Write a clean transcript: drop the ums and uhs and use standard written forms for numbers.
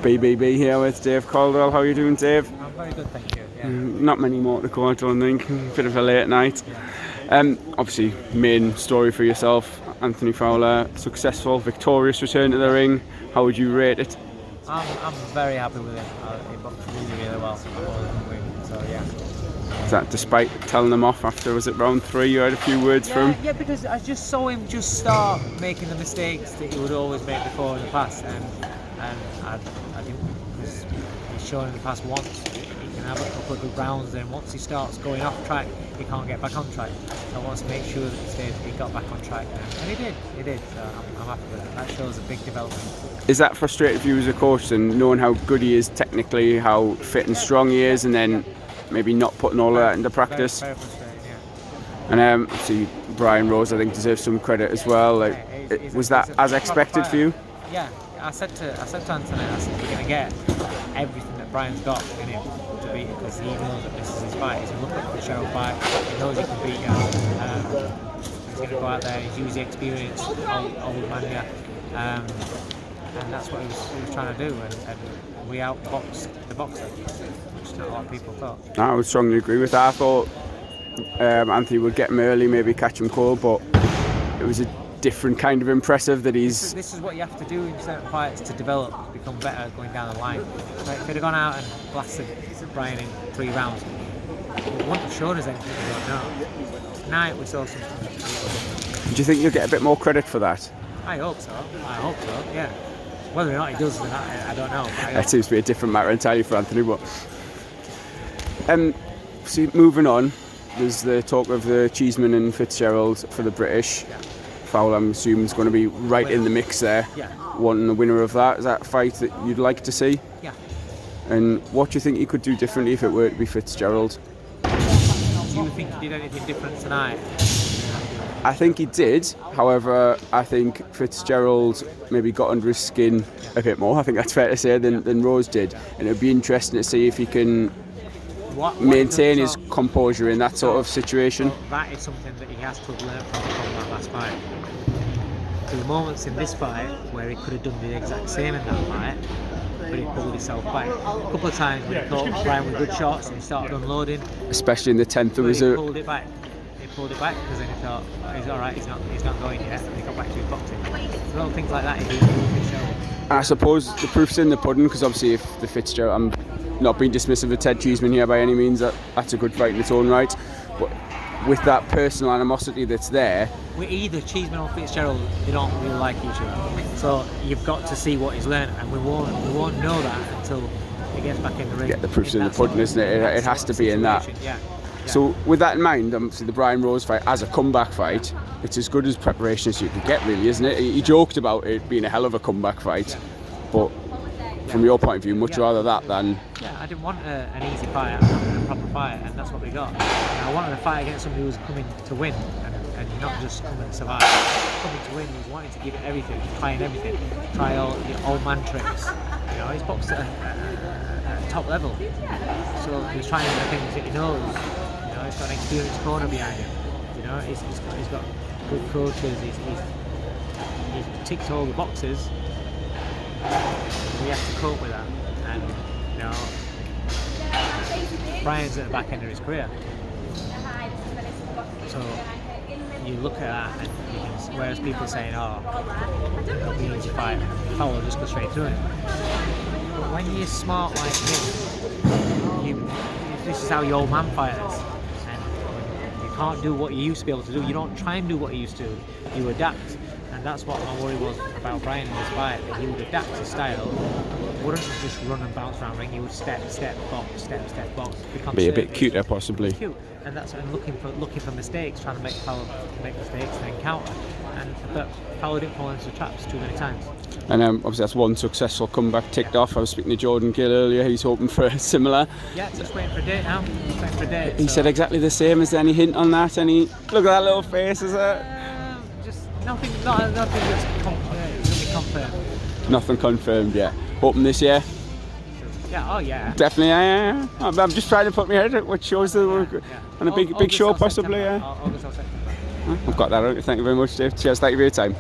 BBB here with Dave Coldwell. How are you doing, Dave? I'm very good, thank you. Yeah. Not many more to go, I don't think. Bit of a late night. Obviously, main story for yourself, Anthony Fowler, successful, victorious return to the ring. How would you rate it? I'm very happy with it. He boxed really well. So yeah. Is that despite telling them off after, was it round 3, you had a few words from him? Yeah, because I just saw him just start making the mistakes that he would always make before in the past, and I think because he's shown in the past once he can have a couple of good rounds, then once he starts going off track, he can't get back on track. So I want to make sure that he got back on track, and he did. So I'm happy with it. That shows a big development. Is that frustrating for you as a coach, and knowing how good he is technically, how fit and strong he is, and then maybe not putting all of that into practice? Very frustrating, yeah. And see, Brian Rose, I think, deserves some credit as well. Was that as expected for you? Yeah, I said to Anthony, I said, you're going to get everything that Brian's got in him to beat him, because he knows that this is his fight. He's going to look up for the Cheryl fight. He knows he can beat you. He's going to go out there. He's used the experience, old man, yeah. And that's what he was trying to do. And we outboxed the boxer, which not a lot of people thought. I would strongly agree with that. I thought Anthony would get him early, maybe catch him cold, but it was a different kind of impressive that he's... This is what you have to do in certain fights to develop, become better going down the line. Like, if he'd have gone out and blasted Brian in 3 rounds, he wouldn't have shown us anything we don't know. Tonight we saw something. Do you think you'll get a bit more credit for that? I hope so, yeah. Whether or not he does, I don't know. That seems to be a different matter entirely for Anthony, but... see, moving on, there's the talk of the Cheeseman and Fitzgerald for the British. Yeah. Fowler, I'm assuming, is going to be right in the mix there. Yeah. Wanting the winner of that. Is that a fight that you'd like to see? Yeah. And what do you think he could do differently if it were to be Fitzgerald? Do you think he did anything different tonight? I think he did. However, I think Fitzgerald maybe got under his skin a bit more. I think that's fair to say than Rose did. And it would be interesting to see if he can maintain his composure in that sort of situation. That is something that he has to have learned from that last fight. There were moments in this fight where he could have done the exact same in that fight, but he pulled himself back. A couple of times when he caught Brian with good shots and he started unloading. Especially in the 10th, there was he pulled it back. He pulled it back because then he thought, oh, he's all right, he's not going yet, and he got back to his boxing. So little things like that he did show. I suppose the proof's in the pudding, because obviously if the Fitzgerald, I'm not being dismissive of Ted Cheeseman here by any means, that's a good fight in its own right, but with that personal animosity that's there, with either Cheeseman or Fitzgerald, they don't really like each other. So you've got to see what he's learned, and we won't know that until he gets back in the ring. Yeah, the proof's in the pudding, isn't it? It has to be in that. Yeah. So with that in mind, obviously the Brian Rose fight as a comeback fight, it's as good as preparation as you could get, really, isn't it? He joked about it being a hell of a comeback fight, but from your point of view, much rather that than... Yeah, I didn't want an easy fight, I wanted a proper fight, and that's what we got. And I wanted a fight against somebody who was coming to win, and not just coming to survive. Coming to win, he was wanting to give it everything, trying everything, try all the old man tricks. You know, he's boxed at a top level, so he was trying the things that he knows. You know, he's got an experienced corner behind him. You know, he's got good coaches. He's ticked all the boxes. We have to cope with that, and you know, Brian's at the back end of his career, so you look at that, and you can, whereas people saying, "Oh, it'll be an easy fight," Fowler will just go straight through it. But when you're smart like him, this is how your old man fighters, and you can't do what you used to be able to do. You don't try and do what you used to. You adapt. And that's what my worry was about Brian in this fight, that he would adapt his style, wouldn't just run and bounce around ring, he would step, box, box. Be a bit cuter, possibly. Cute. And that's looking for mistakes, trying to make Fowler make mistakes and then counter. But Fowler didn't fall into the traps too many times. And obviously that's one successful comeback ticked off. I was speaking to Jordan Gill earlier, he's hoping for a similar. Yeah, just waiting for a date now. He said exactly the same. Is there any hint on that? Look at that little face, is it? Nothing that's confirmed. Nothing confirmed yet. Hoping this year? Yeah, oh yeah. Definitely, yeah. I'm just trying to put my head at what shows that we're on a big show, possibly, yeah. August or September. I've got that out. Thank you very much, Dave. Cheers, thank you for your time.